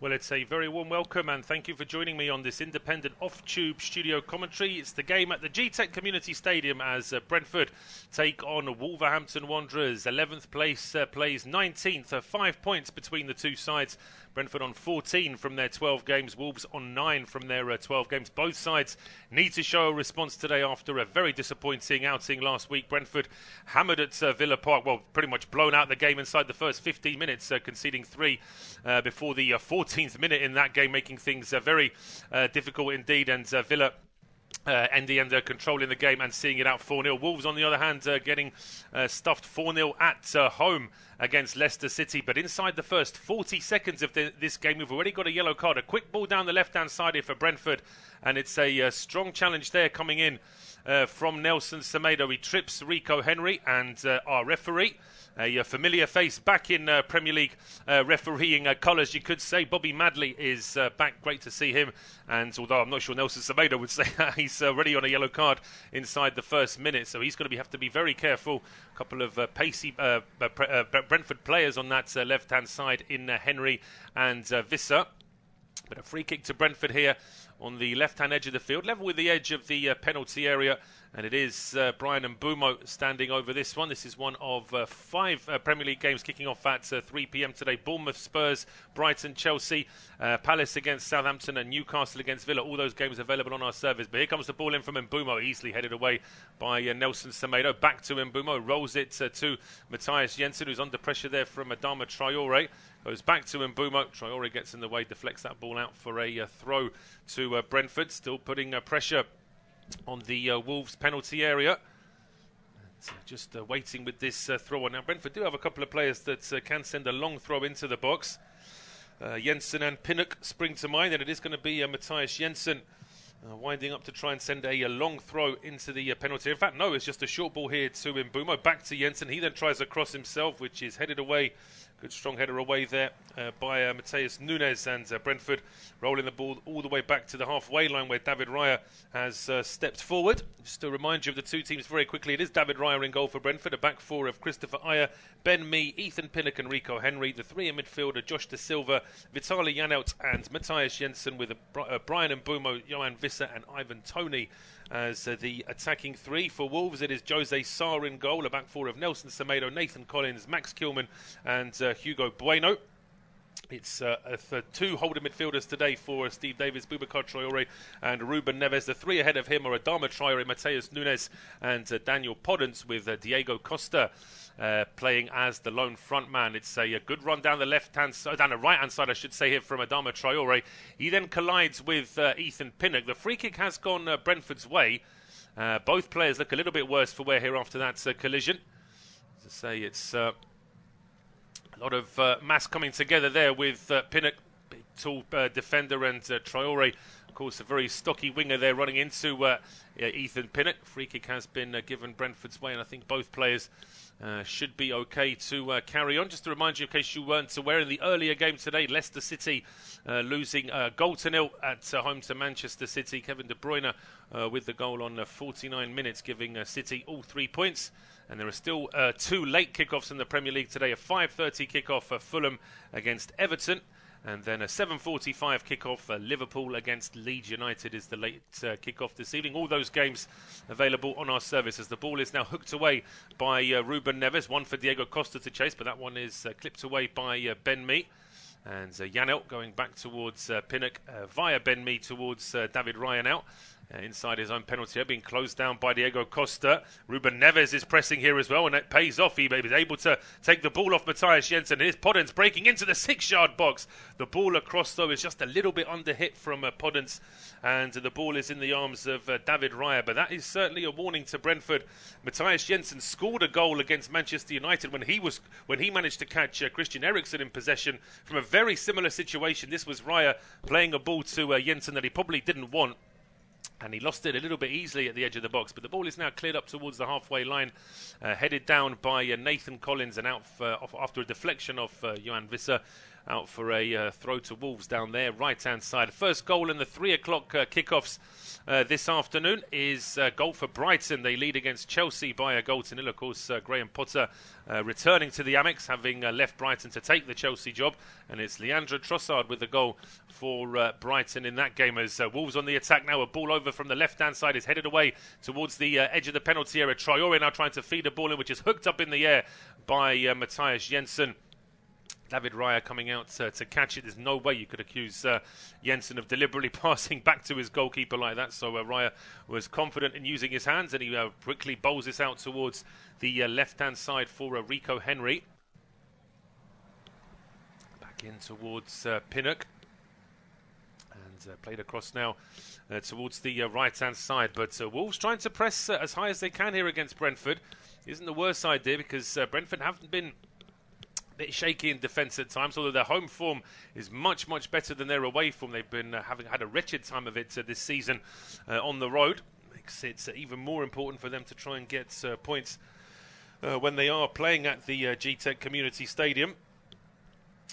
Well, it's a very warm welcome and thank you for joining me on this independent off-tube studio commentary. It's the game at the Gtech Community Stadium as Brentford take on Wolverhampton Wanderers. 11th place plays 19th, 5 points between the two sides. Brentford on 14 from their 12 games, Wolves on 9 from their 12 games. Both sides need to show a response today after a very disappointing outing last week. Brentford hammered at Villa Park, well, pretty much blown out the game inside the first 15 minutes, conceding 3 before the 14th minute in that game, making things very difficult indeed. And Villa in the end controlling the game and seeing it out 4-0. Wolves, on the other hand, getting stuffed 4-0 at home against Leicester City. But inside the first 40 seconds of this game, we've already got a yellow card. A quick ball down the left-hand side here for Brentford. And it's a strong challenge there coming in from Nelson Semedo. He trips Rico Henry, and our referee, a familiar face back in Premier League refereeing colours, you could say. Bobby Madley is back. Great to see him. And although I'm not sure Nelson Semedo would say that, he's already on a yellow card inside the first minute. So he's going to have to be very careful. A couple of pacey Brentford players on that left-hand side in Henry and Visser. But a free kick to Brentford here on the left-hand edge of the field, level with the edge of the penalty area. And it is Bryan Mbeumo standing over this one. This is one of 5 Premier League games kicking off at 3 p.m. today. Bournemouth, Spurs, Brighton, Chelsea, Palace against Southampton and Newcastle against Villa. All those games available on our service. But here comes the ball in from Mbeumo, easily headed away by Nelson Semedo. Back to Mbeumo, rolls it to Matthias Jensen, who's under pressure there from Adama Traore. Goes back to Mbeumo. Traore gets in the way, deflects that ball out for a throw to Brentford. Still putting pressure on the Wolves penalty area. Just waiting with this throw on. Now Brentford do have a couple of players that can send a long throw into the box. Jensen and Pinnock spring to mind, and it is going to be Matthias Jensen winding up to try and send a long throw into the penalty. In fact, no, it's just a short ball here to Mbeumo. Back to Jensen. He then tries a cross himself, which is headed away. Good strong header away there by Mateus Nunes, and Brentford rolling the ball all the way back to the halfway line where David Raya has stepped forward. Just to remind you of the two teams very quickly, it is David Raya in goal for Brentford, a back four of Christopher Ajer, Ben Mee, Ethan Pinnock and Rico Henry. The 3 in midfield are Josh Da Silva, Vitaly Janelt and Matthias Jensen, with Bryan Mbeumo, Johan Visser and Ivan Toney as the attacking 3. For Wolves, it is Jose Sarr in goal, a back four of Nelson Semedo, Nathan Collins, Max Kilman and Hugo Bueno. It's 2 holding midfielders today for Steve Davis, Boubacar Traore and Ruben Neves. The 3 ahead of him are Adama Traore, Mateus Nunes and Daniel Podence, with Diego Costa playing as the lone front man. It's a good run down the left-hand side, down the right-hand side, I should say, here from Adama Traore. He then collides with Ethan Pinnock. The free kick has gone Brentford's way. Both players look a little bit worse for wear here after that collision. As I say, it's a lot of mass coming together there with Pinnock, big tall defender, and Traore, of course, a very stocky winger there running into Ethan Pinnock. Free kick has been given Brentford's way, and I think both players should be okay to carry on. Just to remind you, in case you weren't aware, in the earlier game today, Leicester City losing goal to nil at home to Manchester City. Kevin De Bruyne with the goal on 49 minutes, giving City all 3 points. And there are still 2 late kickoffs in the Premier League today. A 5:30 kickoff for Fulham against Everton, and then a 7:45 kickoff for Liverpool against Leeds United is the late kickoff this evening. All those games available on our service, as the ball is now hooked away by Ruben Neves. One for Diego Costa to chase, but that one is clipped away by Ben Mee. And Janelt going back towards Pinnock via Ben Mee towards David Raya now. Inside his own penalty area, being closed down by Diego Costa. Ruben Neves is pressing here as well, and it pays off. He was able to take the ball off Matthias Jensen. Here's Podence breaking into the 6-yard box. The ball across, though, is just a little bit under hit from Podence, and the ball is in the arms of David Raya. But that is certainly a warning to Brentford. Matthias Jensen scored a goal against Manchester United when he managed to catch Christian Eriksen in possession from a very similar situation. This was Raya playing a ball to Jensen that he probably didn't want, and he lost it a little bit easily at the edge of the box. But the ball is now cleared up towards the halfway line, headed down by Nathan Collins, and out after a deflection of Johan Visser. out for a throw to Wolves down there, right-hand side. First goal in the 3 o'clock kickoffs this afternoon is a goal for Brighton. They lead against Chelsea by a goal to nil. Of course, Graham Potter returning to the Amex, having left Brighton to take the Chelsea job. And it's Leandro Trossard with the goal for Brighton in that game, as Wolves on the attack now. A ball over from the left-hand side is headed away towards the edge of the penalty area. Traore now trying to feed a ball in, which is hooked up in the air by Matthias Jensen. David Raya coming out to catch it. There's no way you could accuse Jensen of deliberately passing back to his goalkeeper like that. So Raya was confident in using his hands, and he quickly bowls this out towards the left-hand side for Rico Henry. Back in towards Pinnock. And played across now towards the right-hand side. But Wolves trying to press as high as they can here against Brentford. Isn't the worst idea, because Brentford haven't been bit shaky in defence at times, although their home form is much better than their away form. They've been having had a wretched time of it this season on the road. Makes it even more important for them to try and get points when they are playing at the Gtech Community Stadium.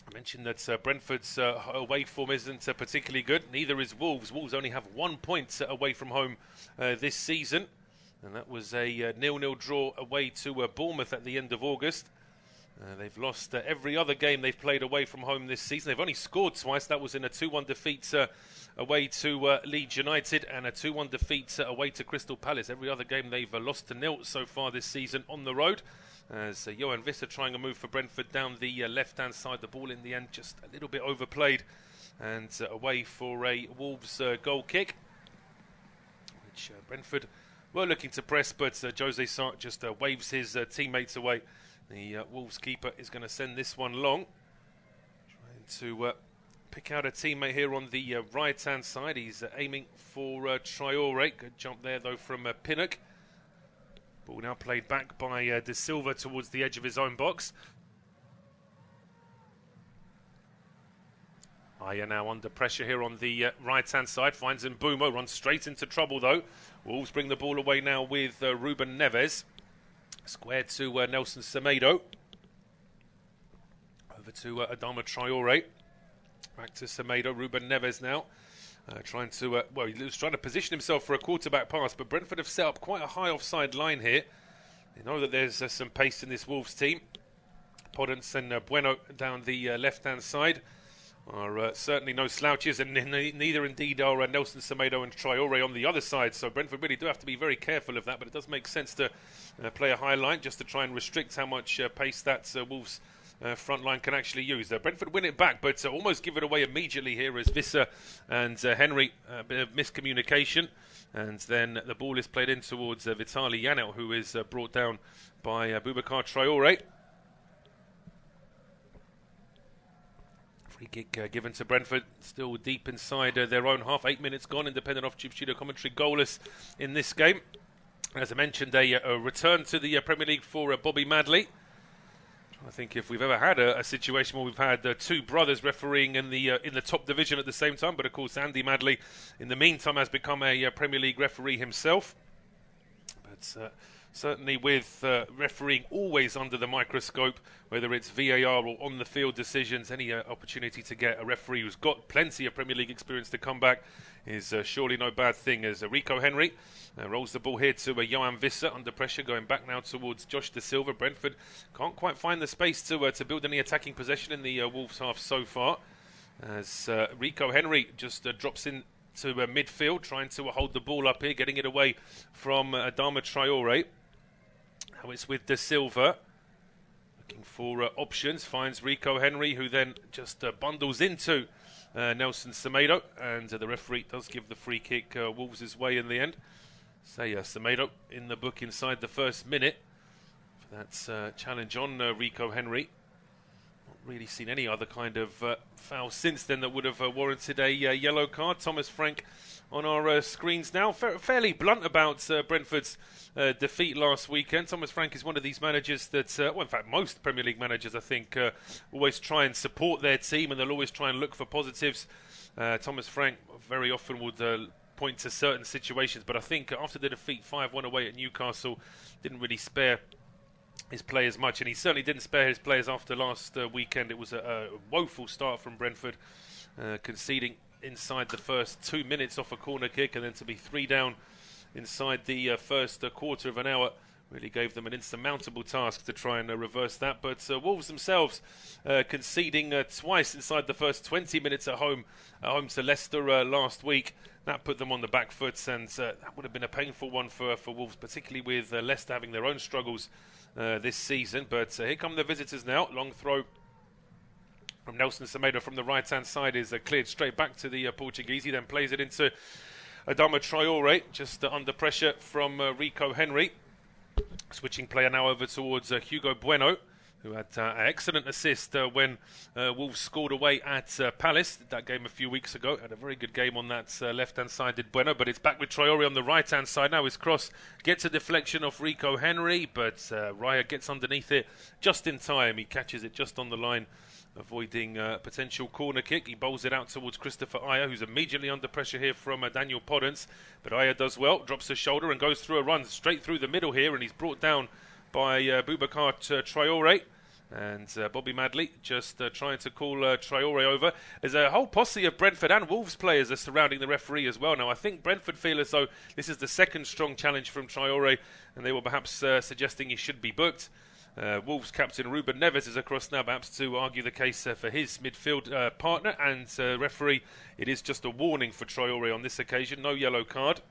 I mentioned that Brentford's away form isn't particularly good. Neither is Wolves. Wolves only have 1 point away from home this season, and that was a 0-0 draw away to Bournemouth at the end of August. They've lost every other game they've played away from home this season. They've only scored twice. That was in a 2-1 defeat away to Leeds United, and a 2-1 defeat away to Crystal Palace. Every other game they've lost to nil so far this season on the road. As Johan Visser trying a move for Brentford down the left-hand side. The ball in the end just a little bit overplayed, and away for a Wolves goal kick, which Brentford were looking to press, but Jose Sark just waves his teammates away. The Wolves keeper is going to send this one long. Trying to pick out a teammate here on the right-hand side. He's aiming for Traore. Good jump there, though, from Pinnock. Ball now played back by De Silva towards the edge of his own box. Aya now under pressure here on the right-hand side. Finds Mbeumo, runs straight into trouble, though. Wolves bring the ball away now with Ruben Neves. Square to Nelson Semedo. Over to Adama Traore. Back to Semedo. Ruben Neves now. Trying to, he was trying to position himself for a quarterback pass, but Brentford have set up quite a high offside line here. They know that there's some pace in this Wolves team. Podence and Bueno down the left-hand side are certainly no slouches, and neither indeed are Nelson Semedo and Traore on the other side. So Brentford really do have to be very careful of that, but it does make sense to play a high line just to try and restrict how much pace that Wolves front line can actually use. Brentford win it back, but almost give it away immediately here as Visser and Henry, a bit of miscommunication, and then the ball is played in towards Vitaly Janelt, who is brought down by Boubacar Traore. Free kick given to Brentford, still deep inside their own half. 8 minutes gone, independent off-tube studio commentary, goalless in this game. As I mentioned, a return to the Premier League for Bobby Madley. I think if we've ever had a situation where we've had two brothers refereeing in the top division at the same time, but of course Andy Madley in the meantime has become a Premier League referee himself. But certainly with refereeing always under the microscope, whether it's VAR or on-the-field decisions, any opportunity to get a referee who's got plenty of Premier League experience to come back is surely no bad thing. As Rico Henry rolls the ball here to Johan Visser under pressure, going back now towards Josh De Silva. Brentford can't quite find the space to build any attacking possession in the Wolves half so far, as Rico Henry just drops in to midfield, trying to hold the ball up here, getting it away from Adama Traore. Now it's with De Silva, looking for options, finds Rico Henry, who then just bundles into Nelson Semedo, and the referee does give the free kick Wolves' way in the end. Semedo in the book inside the first minute for that challenge on Rico Henry. Not really seen any other kind of foul since then that would have warranted a yellow card. Thomas Frank on our screens now, fairly blunt about Brentford's defeat last weekend. Thomas Frank is one of these managers that, well, in fact, most Premier League managers, I think, always try and support their team, and they'll always try and look for positives. Thomas Frank very often would point to certain situations, but I think after the defeat 5-1 away at Newcastle, didn't really spare his players much, and he certainly didn't spare his players after last weekend. It was a woeful start from Brentford, conceding inside the first 2 minutes off a corner kick, and then to be 3 down inside the first quarter of an hour really gave them an insurmountable task to try and reverse that. But Wolves themselves conceding twice inside the first 20 minutes at home to Leicester last week. That put them on the back foot, and that would have been a painful one for Wolves, particularly with Leicester having their own struggles this season. But here come the visitors now. Long throw from Nelson Semedo from the right-hand side is cleared straight back to the Portuguese. He then plays it into Adama Traore, just under pressure from Rico Henry. Switching player now over towards Hugo Bueno, who had an excellent assist when Wolves scored away at Palace. Did that game a few weeks ago. Had a very good game on that left-hand side, did Bueno. But it's back with Traore on the right-hand side. Now his cross gets a deflection off Rico Henry, but Raya gets underneath it just in time. He catches it just on the line, avoiding a potential corner kick. He bowls it out towards Christopher Aya, who's immediately under pressure here from Daniel Podence. But Aya does well, drops his shoulder and goes through a run straight through the middle here, and he's brought down by Boubacar Traore. And Bobby Madley just trying to call Traore over. There's a whole posse of Brentford and Wolves players are surrounding the referee as well. Now, I think Brentford feel as though this is the second strong challenge from Traore, and they were perhaps suggesting he should be booked. Wolves captain Ruben Neves is across now, perhaps to argue the case for his midfield partner. And referee, it is just a warning for Traore on this occasion. No yellow card.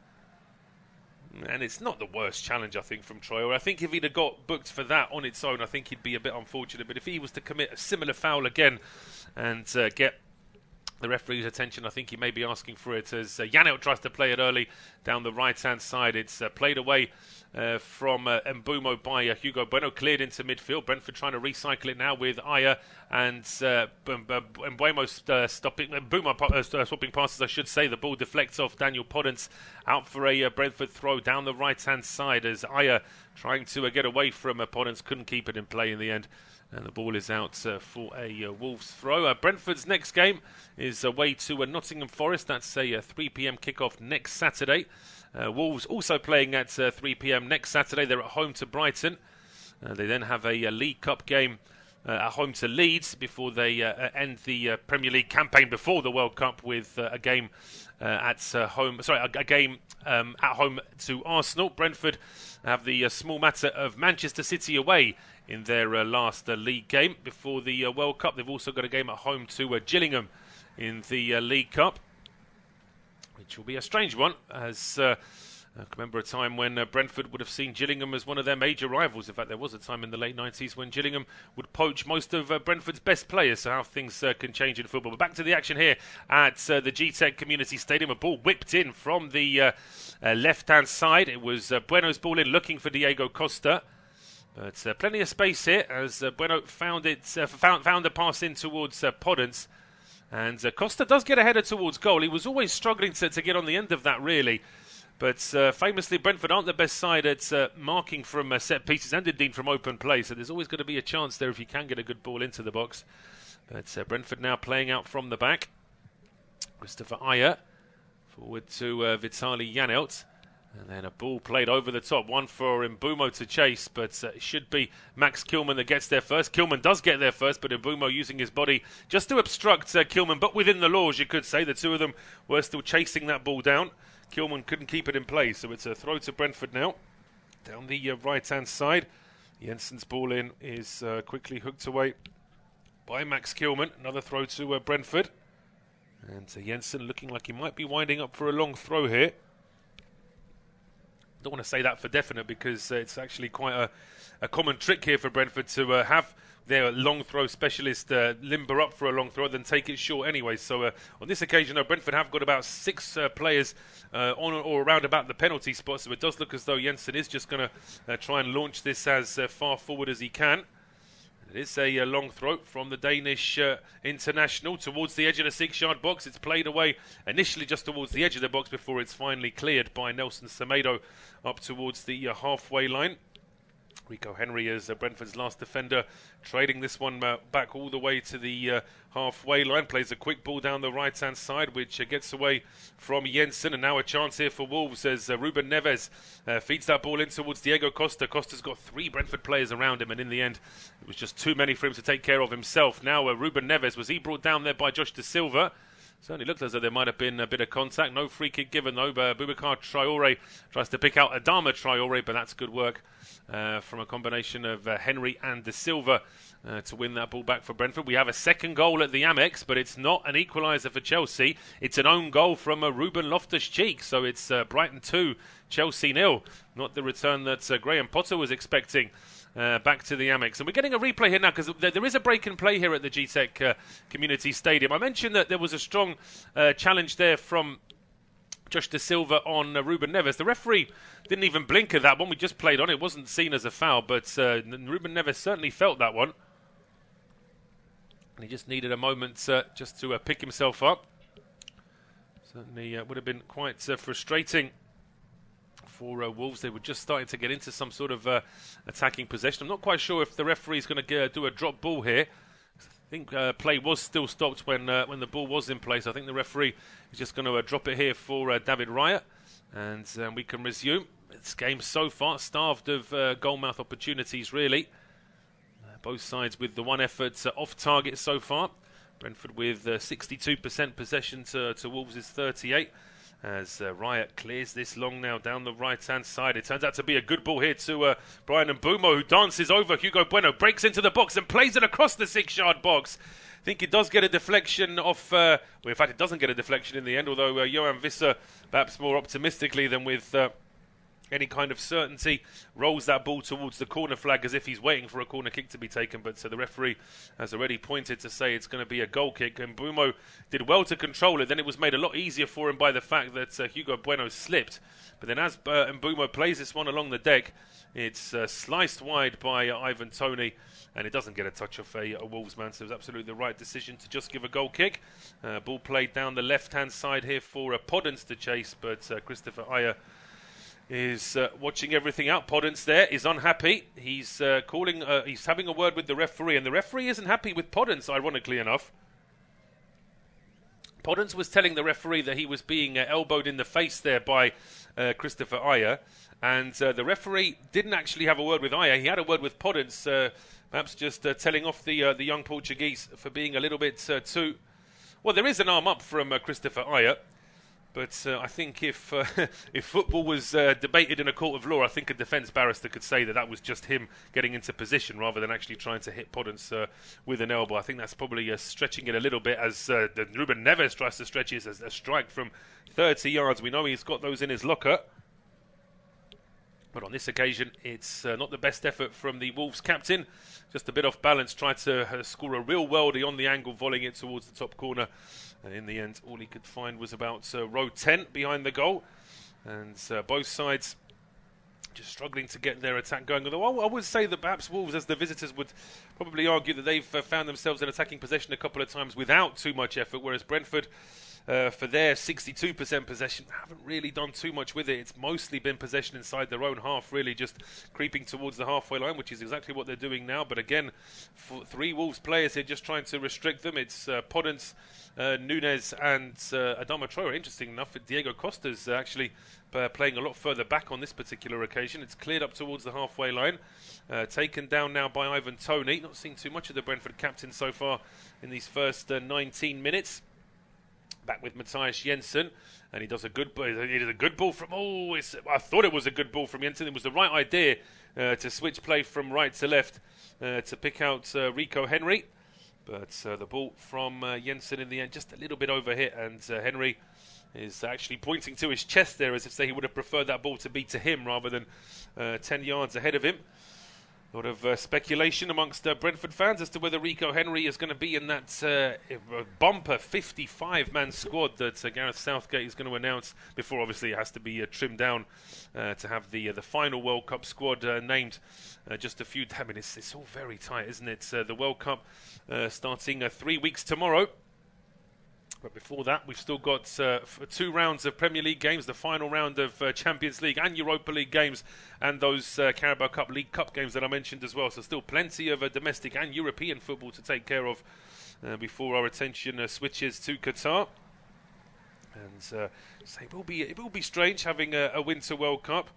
And it's not the worst challenge, I think, from Traore. I think if he'd have got booked for that on its own, I think he'd be a bit unfortunate. But if he was to commit a similar foul again and get the referee's attention, I think he may be asking for it, as Janelt tries to play it early down the right-hand side. It's played away from Mbeumo by Hugo Bueno, cleared into midfield. Brentford trying to recycle it now with Aya and Mbeumo swapping passes, I should say. The ball deflects off Daniel Podence, out for a Brentford throw down the right-hand side, as Aya trying to get away from Podence, couldn't keep it in play in the end. And the ball is out for a Wolves throw. Brentford's next game is away to Nottingham Forest. That's a 3 p.m. kickoff next Saturday. Wolves also playing at 3 p.m. next Saturday. They're at home to Brighton. They then have a League Cup game at home to Leeds before they end the Premier League campaign before the World Cup with a game at home. A game at home to Arsenal. Brentford have the small matter of Manchester City away in their last league game before the World Cup. They've also got a game at home to Gillingham in the League Cup, which will be a strange one, as I remember a time when Brentford would have seen Gillingham as one of their major rivals. In fact, there was a time in the late 90s when Gillingham would poach most of Brentford's best players, so how things can change in football. But back to the action here at the Gtech Community Stadium. A ball whipped in from the left-hand side. It was Bueno's ball in, looking for Diego Costa. But plenty of space here, as Bueno found a pass in towards Podence. And Costa does get a header towards goal. He was always struggling to get on the end of that, really. But famously, Brentford aren't the best side at marking from set pieces and indeed from open play. So there's always going to be a chance there if you can get a good ball into the box. But Brentford now playing out from the back. Christopher Aya forward to Vitaly Janelt. And then a ball played over the top, one for Mbeumo to chase, but it should be Max Kilman that gets there first. Kilman does get there first, but Mbeumo using his body just to obstruct Kilman, but within the laws, you could say. The two of them were still chasing that ball down. Kilman couldn't keep it in place, so it's a throw to Brentford now. Down the right-hand side, Jensen's ball in is quickly hooked away by Max Kilman. Another throw to Brentford. And Jensen looking like he might be winding up for a long throw here. Don't want to say that for definite, because it's actually quite a common trick here for Brentford to have their long throw specialist limber up for a long throw, then take it short anyway. So on this occasion, Brentford have got about 6 players on or around about the penalty spot, so it does look as though Jensen is just going to try and launch this as far forward as he can. It is a long throw from the Danish international towards the edge of the 6-yard box. It's played away initially just towards the edge of the box before it's finally cleared by Nelson Semedo up towards the halfway line. Rico Henry is Brentford's last defender, trading this one back all the way to the halfway line. Plays a quick ball down the right-hand side, which gets away from Jensen. And now a chance here for Wolves as Ruben Neves feeds that ball in towards Diego Costa. Costa's got 3 Brentford players around him, and in the end, it was just too many for him to take care of himself. Now Ruben Neves, was he brought down there by Josh Da Silva? Certainly looked as though there might have been a bit of contact. No free kick given though. Boubacar Traore tries to pick out Adama Traore, but that's good work from a combination of Henry and Da Silva to win that ball back for Brentford. We have a second goal at the Amex, but it's not an equaliser for Chelsea. It's an own goal from Ruben Loftus-Cheek. So it's Brighton 2, Chelsea 0. Not the return that Graham Potter was expecting. Back to the Amex. And we're getting a replay here now because there is a break in play here at the Gtech Community Stadium. I mentioned that there was a strong challenge there from Josh Da Silva on Ruben Neves. The referee didn't even blink at that one. We just played on. It wasn't seen as a foul, but Ruben Neves certainly felt that one. And he just needed a moment just to pick himself up. Certainly would have been quite frustrating for Wolves. They were just starting to get into some sort of attacking possession. I'm not quite sure if the referee's going to do a drop ball here. I think play was still stopped when the ball was in place. I think the referee is just going to drop it here for David Raya, and we can resume. This game so far starved of goal-mouth opportunities, really. Both sides with the one effort off target so far. Brentford with 62% possession to Wolves' 38%. As Raya clears this long now down the right-hand side. It turns out to be a good ball here to Brian Mbeumo, who dances over Hugo Bueno, breaks into the box and plays it across the 6-yard box. I think it does get a deflection off... well, in fact, it doesn't get a deflection in the end, although Johan Visser, perhaps more optimistically than with any kind of certainty, rolls that ball towards the corner flag as if he's waiting for a corner kick to be taken. But the referee has already pointed to say it's going to be a goal kick. And Mbeumo did well to control it. Then it was made a lot easier for him by the fact that Hugo Bueno slipped. But then as Mbeumo plays this one along the deck, it's sliced wide by Ivan Toney. And it doesn't get a touch off a Wolves man. So it was absolutely the right decision to just give a goal kick. Ball played down the left-hand side here for Podence to chase. But Christopher Ayer is watching everything out. Podence there is unhappy. He's he's having a word with the referee, and the referee isn't happy with Podence, ironically enough. Podence was telling the referee that he was being elbowed in the face there by Christopher Ayer, and the referee didn't actually have a word with Ayer. He had a word with Podence, perhaps just telling off the young Portuguese for being a little bit too... Well, there is an arm up from Christopher Ayer. But I think if football was debated in a court of law, I think a defence barrister could say that was just him getting into position rather than actually trying to hit Podence with an elbow. I think that's probably stretching it a little bit as Ruben Neves tries to stretch it as a strike from 30 yards. We know he's got those in his locker. But on this occasion, it's not the best effort from the Wolves captain. Just a bit off balance, tried to score a real worldie on the angle, volleying it towards the top corner. And in the end, all he could find was about row 10 behind the goal. And both sides just struggling to get their attack going. Although I would say that perhaps Wolves, as the visitors, would probably argue that they've found themselves in attacking possession a couple of times without too much effort, whereas Brentford... for their 62% possession, haven't really done too much with it. It's mostly been possession inside their own half, really just creeping towards the halfway line, which is exactly what they're doing now. But again, for 3 Wolves players here just trying to restrict them. It's Podence, Nunes and Adama Traore. Interesting enough, Diego Costa's actually playing a lot further back on this particular occasion. It's cleared up towards the halfway line. Taken down now by Ivan Toney. Not seen too much of the Brentford captain so far in these first 19 minutes. Back with Matthias Jensen, and he does a good ball from... I thought it was a good ball from Jensen. It was the right idea to switch play from right to left to pick out Rico Henry. But the ball from Jensen in the end, just a little bit overhit, and Henry is actually pointing to his chest there as if say he would have preferred that ball to be to him rather than 10 yards ahead of him. A lot of speculation amongst Brentford fans as to whether Rico Henry is going to be in that bumper 55-man squad that Gareth Southgate is going to announce before, obviously, it has to be trimmed down to have the final World Cup squad named just a few... I mean, it's all very tight, isn't it? The World Cup starting 3 weeks tomorrow. But before that, we've still got 2 rounds of Premier League games, the final round of Champions League and Europa League games, and those Carabao Cup League Cup games that I mentioned as well. So still plenty of domestic and European football to take care of before our attention switches to Qatar. And so it will be strange having a Winter World Cup.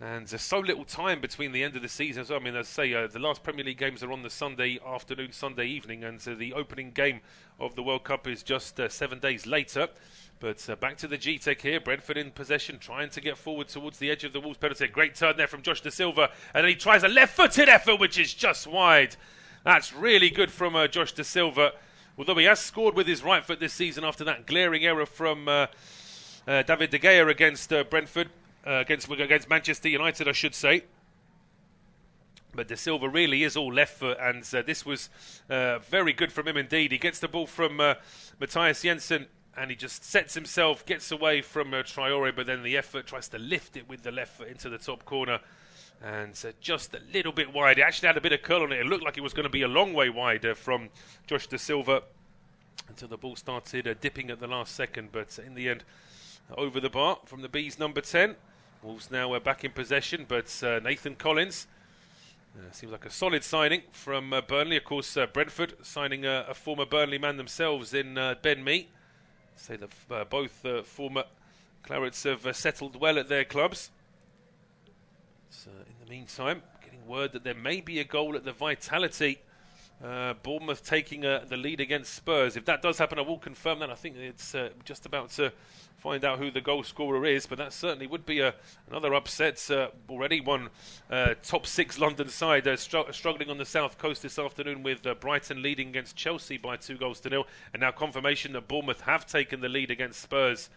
And there's so little time between the end of the season. So, I mean, as I say, the last Premier League games are on the Sunday afternoon, Sunday evening, and the opening game of the World Cup is just 7 days later. But back to the Gtech here. Brentford in possession, trying to get forward towards the edge of the Wolves penalty. Great turn there from Josh Da Silva, and then he tries a left-footed effort, which is just wide. That's really good from Josh Da Silva. Although he has scored with his right foot this season after that glaring error from David De Gea against Brentford. Against Manchester United, I should say. But Da Silva really is all left foot, and this was very good from him indeed. He gets the ball from Matthias Jensen, and he just sets himself, gets away from Traore, but then the effort tries to lift it with the left foot into the top corner. And just a little bit wide. It actually had a bit of curl on it. It looked like it was going to be a long way wide from Josh Da Silva until the ball started dipping at the last second. But in the end, over the bar from the Bees number 10. Wolves now back in possession, but Nathan Collins seems like a solid signing from Burnley. Of course, Brentford signing a former Burnley man themselves in Ben Mee. Say that both former Clarets have settled well at their clubs. So in the meantime, getting word that there may be a goal at the Vitality. Bournemouth taking the lead against Spurs. If that does happen, I will confirm that. I think it's just about to find out who the goal scorer is, but that certainly would be another upset. Already one top 6 London side struggling on the south coast this afternoon, with Brighton leading against Chelsea by 2-0, and now confirmation that Bournemouth have taken the lead against Spurs.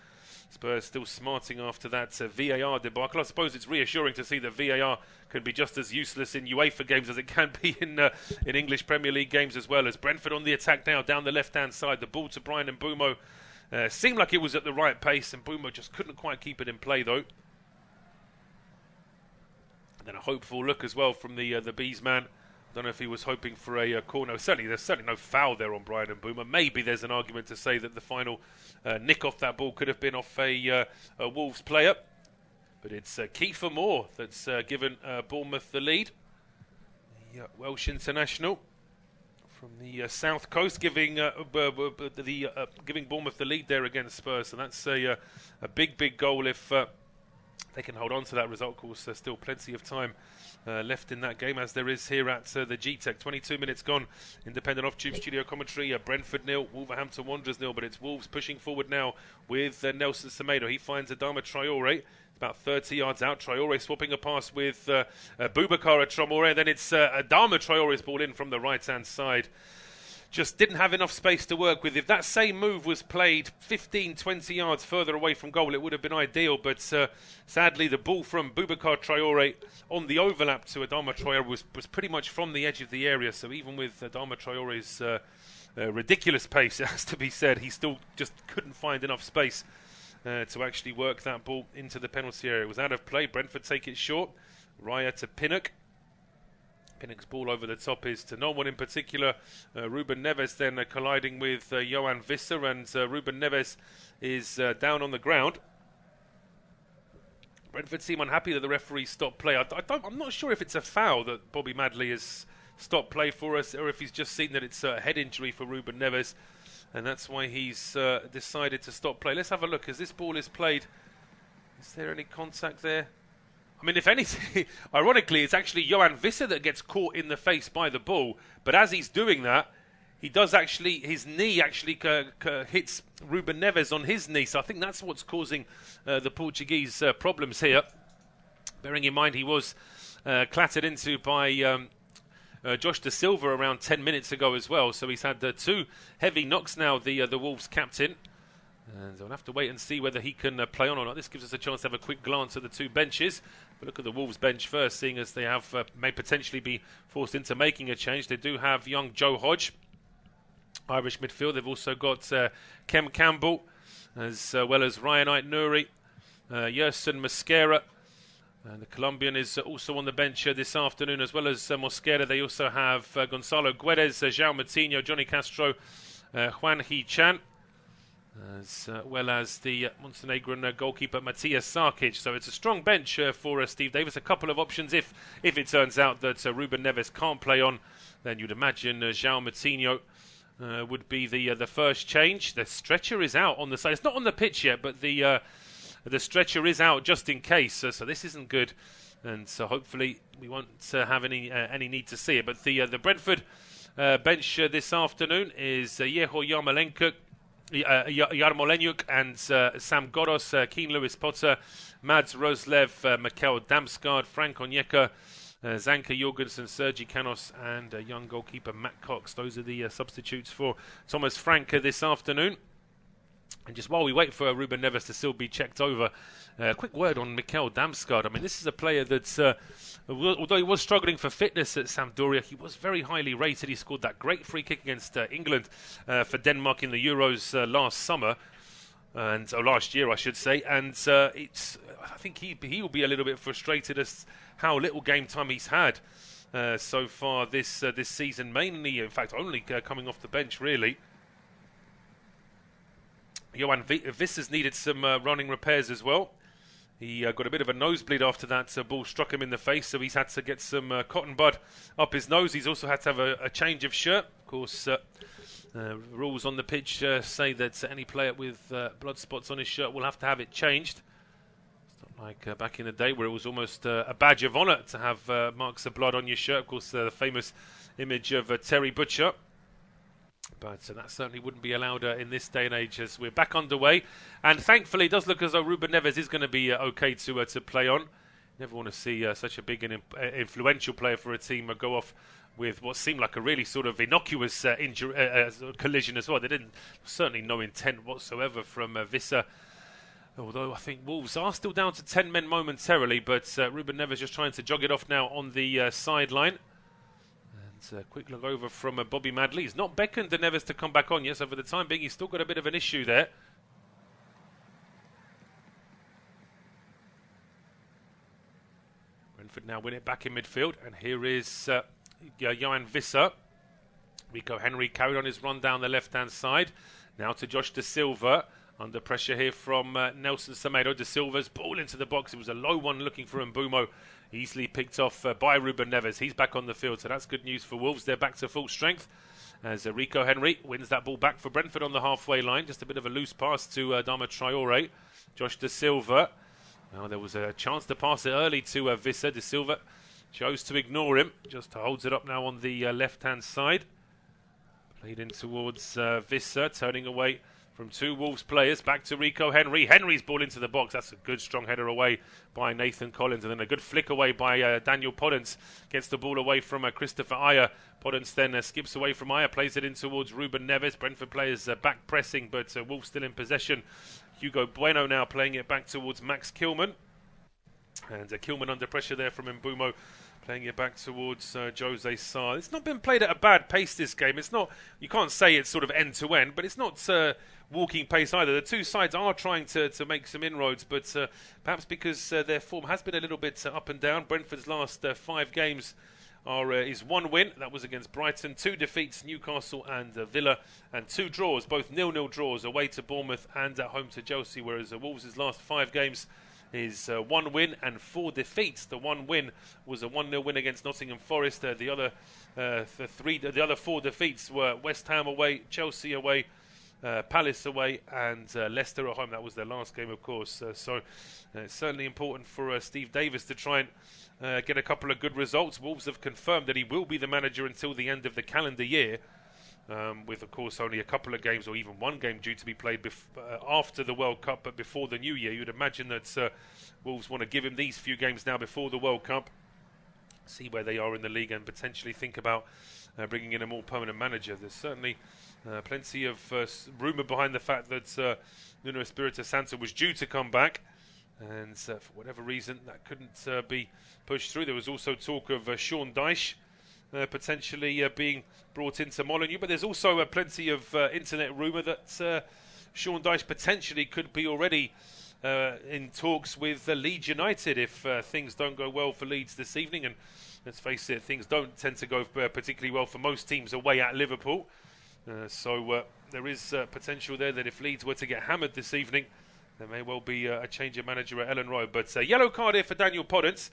Spurs still smarting after that VAR debacle. I suppose it's reassuring to see that VAR can be just as useless in UEFA games as it can be in English Premier League games as well. As Brentford on the attack now down the left-hand side. The ball to Bryan Mbeumo. Seemed like it was at the right pace, and Mbeumo just couldn't quite keep it in play though. And then a hopeful look as well from the Bees man. Don't know if he was hoping for a corner. There's certainly no foul there on Bryan Mbeumo. Maybe there's an argument to say that the final nick off that ball could have been off a Wolves player. But it's Kiefer Moore that's given Bournemouth the lead. The Welsh international from the south coast giving Bournemouth the lead there against Spurs. So that's a big goal if they can hold on to that result. Of course, there's still plenty of time left in that game, as there is here at the Gtech. 22 minutes gone. Independent off-tube studio commentary. Brentford 0, Wolverhampton Wanderers 0, but it's Wolves pushing forward now with Nelson Semedo. He finds Adama Traore. About 30 yards out. Traore swapping a pass with Boubacar Traore. Then it's Adama Traore's ball in from the right-hand side. Just didn't have enough space to work with. If that same move was played 15, 20 yards further away from goal, it would have been ideal. But sadly, the ball from Boubacar Traore on the overlap to Adama Traore was pretty much from the edge of the area. So even with Adama Traore's ridiculous pace, it has to be said, he still just couldn't find enough space to actually work that ball into the penalty area. It was out of play. Brentford take it short. Raya to Pinnock. Pinnock's ball over the top is to no one in particular. Ruben Neves then colliding with Johan Visser, and Ruben Neves is down on the ground. Brentford seem unhappy that the referee stopped play. I'm not sure if it's a foul that Bobby Madley has stopped play for us, or if he's just seen that it's a head injury for Ruben Neves, and that's why he's decided to stop play. Let's have a look. As this ball is played, is there any contact there? I mean, if anything, ironically, it's actually Johan Visser that gets caught in the face by the ball. But as he's doing that, he does actually, his knee actually hits Ruben Neves on his knee. So I think that's what's causing the Portuguese problems here. Bearing in mind he was clattered into by Josh Da Silva around 10 minutes ago as well. So he's had 2 heavy knocks now, the Wolves captain. And we'll have to wait and see whether he can play on or not. This gives us a chance to have a quick glance at the 2 benches. But look at the Wolves bench first, seeing as they have may potentially be forced into making a change. They do have young Joe Hodge, Irish midfield. They've also got Kem Campbell, as well as Ryan Ait-Nouri, Yerson Mosquera. And the Colombian is also on the bench this afternoon, as well as Mosquera. They also have Gonzalo Guedes, João Moutinho, Johnny Castro, Juan He Chan. as well as the Montenegrin goalkeeper Matthias Sarkic. So it's a strong bench for Steve Davis. A couple of options if it turns out that Ruben Neves can't play on, then you'd imagine João Moutinho would be the first change. The stretcher is out on the side. It's not on the pitch yet, but the stretcher is out just in case. So this isn't good, and so hopefully we won't have any need to see it. But the Brentford bench this afternoon is Yeho Yarmolenyuk and Sam Goros, Keane Lewis Potter, Mads Roslev, Mikel Damsgaard, Frank Onyeka, Zanka Jorgensen, Sergi Canos, and young goalkeeper Matt Cox. Those are the substitutes for Thomas Frank this afternoon. And just while we wait for Ruben Neves to still be checked over, a quick word on Mikel Damsgaard. I mean, this is a player that's, although he was struggling for fitness at Sampdoria, he was very highly rated. He scored that great free kick against England for Denmark in the Euros last summer, and last year, I should say. And I think he will be a little bit frustrated as how little game time he's had so far this season. Mainly, in fact, only coming off the bench, really. Johan Visser's needed some running repairs as well. He got a bit of a nosebleed after that ball struck him in the face, so he's had to get some cotton bud up his nose. He's also had to have a change of shirt. Of course, rules on the pitch say that any player with blood spots on his shirt will have to have it changed. It's not like back in the day where it was almost a badge of honour to have marks of blood on your shirt. Of course, the famous image of Terry Butcher. But that certainly wouldn't be allowed in this day and age as we're back underway. And thankfully, it does look as though Ruben Neves is going to be okay to play on. Never want to see such a big and influential player for a team go off with what seemed like a really sort of innocuous collision as well. There certainly no intent whatsoever from Visser. Although I think Wolves are still down to 10 men momentarily, but Ruben Neves just trying to jog it off now on the sideline. A quick look over from Bobby Madley. He's not beckoned to Neves to come back on yet, so for the time being he's still got a bit of an issue there. Brentford now win it back in midfield, and here is Johan Visser. Rico Henry carried on his run down the left-hand side. Now to Josh Da Silva. Under pressure here from Nelson Semedo. Da Silva's ball into the box. It was a low one looking for Mbumo. Easily picked off by Ruben Neves. He's back on the field, so that's good news for Wolves. They're back to full strength as Rico Henry wins that ball back for Brentford on the halfway line. Just a bit of a loose pass to Adama Traore. Josh Da Silva. Well, there was a chance to pass it early to Visser. Da Silva chose to ignore him. Just holds it up now on the left-hand side. Played in towards Visser, turning away from two Wolves players. Back to Rico Henry. Henry's ball into the box. That's a good strong header away by Nathan Collins. And then a good flick away by Daniel Podence. Gets the ball away from Christopher Ayer. Podence then skips away from Ayer. Plays it in towards Ruben Neves. Brentford players back pressing, but Wolves still in possession. Hugo Bueno now playing it back towards Max Kilman. And Kilman under pressure there from Mbumo. Playing it back towards Jose Sarr. It's not been played at a bad pace, this game. It's not, you can't say it's sort of end to end, but it's not walking pace either. The two sides are trying to make some inroads, but perhaps because their form has been a little bit up and down. Brentford's last 5 games is 1 win. That was against Brighton. 2 defeats, Newcastle and Villa, and 2 draws, both 0-0 draws away to Bournemouth and at home to Chelsea. Whereas Wolves' last 5 games is 1 win and 4 defeats. The 1 win was a 1-0 win against Nottingham Forest. The other 4 defeats were West Ham away, Chelsea away, Palace away, and Leicester at home. That was their last game, of course. So it's certainly important for Steve Davis to try and get a couple of good results. Wolves have confirmed that he will be the manager until the end of the calendar year. With, of course, only a couple of games or even 1 game due to be played after the World Cup, but before the new year. You'd imagine that Wolves want to give him these few games now before the World Cup, see where they are in the league, and potentially think about bringing in a more permanent manager. There's certainly plenty of rumour behind the fact that Nuno Espirito Santo was due to come back, and for whatever reason that couldn't be pushed through. There was also talk of Sean Dyche potentially being brought into Molineux, but there's also plenty of internet rumour that Sean Dyche potentially could be already in talks with Leeds United if things don't go well for Leeds this evening. And let's face it, things don't tend to go particularly well for most teams away at Liverpool. So there is potential there that if Leeds were to get hammered this evening, there may well be a change of manager at Ellen Road. But yellow card here for Daniel Podence.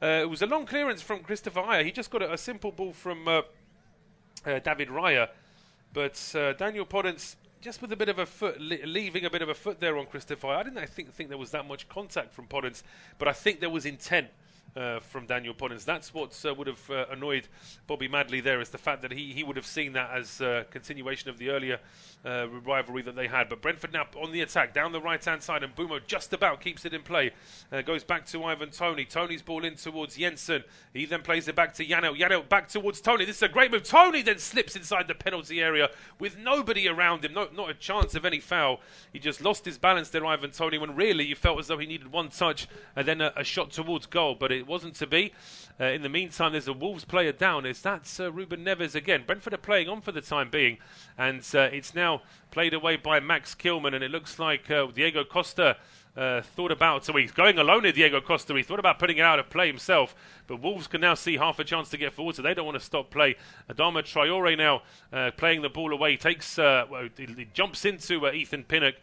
It was a long clearance from Christopher Raya. He just got a simple ball from David Raya. But Daniel Podence just with a bit of a foot, leaving a bit of a foot there on Christopher Raya. I didn't think there was that much contact from Podence, but I think there was intent from Daniel Podence. That's what would have annoyed Bobby Madley there, is the fact that he would have seen that as a continuation of the earlier rivalry that they had. But Brentford now on the attack, down the right-hand side, and Bumo just about keeps it in play. Goes back to Ivan Toney. Toney's ball in towards Jensen. He then plays it back to Janelt. Janelt back towards Toney. This is a great move. Toney then slips inside the penalty area with nobody around him. Not a chance of any foul. He just lost his balance there, Ivan Toney, when really you felt as though he needed one touch and then a shot towards goal. But it wasn't to be. In the meantime, there's a Wolves player down. That's Ruben Neves again. Brentford are playing on for the time being, and it's now played away by Max Kilman, and it looks like Diego Costa thought about, so he's going alone here, Diego Costa. He thought about putting it out of play himself, but Wolves can now see half a chance to get forward, so they don't want to stop play. Adama Traore now playing the ball away. He jumps into Ethan Pinnock,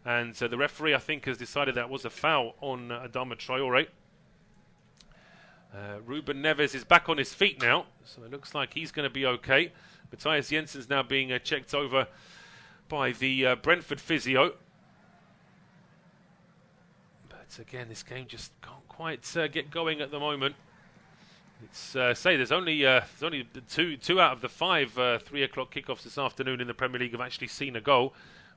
and the referee, I think, has decided that was a foul on Adama Traore. Ruben Neves is back on his feet now, so it looks like he's going to be okay. Matthias Jensen's now being checked over by the Brentford physio. But again, this game just can't quite get going at the moment. It's there's only two out of the 5 3 o'clock kickoffs this afternoon in the Premier League have actually seen a goal.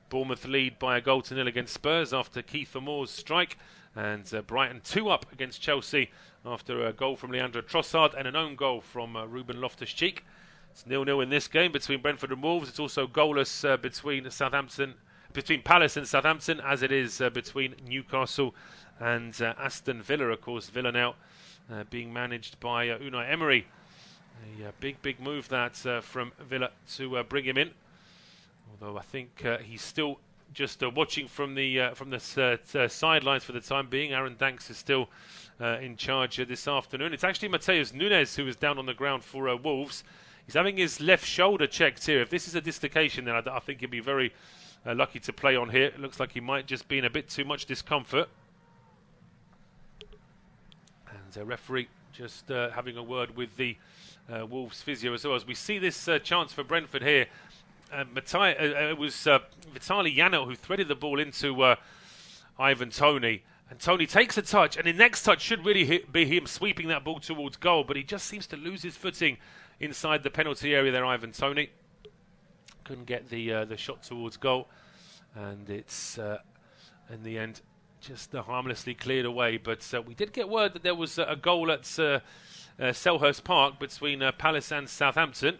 Bournemouth lead by a 1-0 against Spurs after Keith Moore's strike, and Brighton 2 up against Chelsea after a goal from Leandro Trossard and an own goal from Ruben Loftus-Cheek. It's 0-0 in this game between Brentford and Wolves. It's also goalless between Palace and Southampton, as it is between Newcastle and Aston Villa. Of course, Villa now being managed by Unai Emery. A big move that from Villa to bring him in. Although I think he's still just watching from the sidelines for the time being. Aaron Danks is still in charge this afternoon. It's actually Mateus Nunes who is down on the ground for Wolves. He's having his left shoulder checked here. If this is a dislocation, then I think he'll be very lucky to play on here. It looks like he might just be in a bit too much discomfort. And the referee just having a word with the Wolves physio as well. As we see this chance for Brentford here, it was Vitaly Janelt who threaded the ball into Ivan Toney. And Toney takes a touch, and the next touch should really be him sweeping that ball towards goal, but he just seems to lose his footing inside the penalty area there, Ivan Toney. Couldn't get the shot towards goal, and it's, in the end, just harmlessly cleared away. But we did get word that there was a goal at Selhurst Park between Palace and Southampton.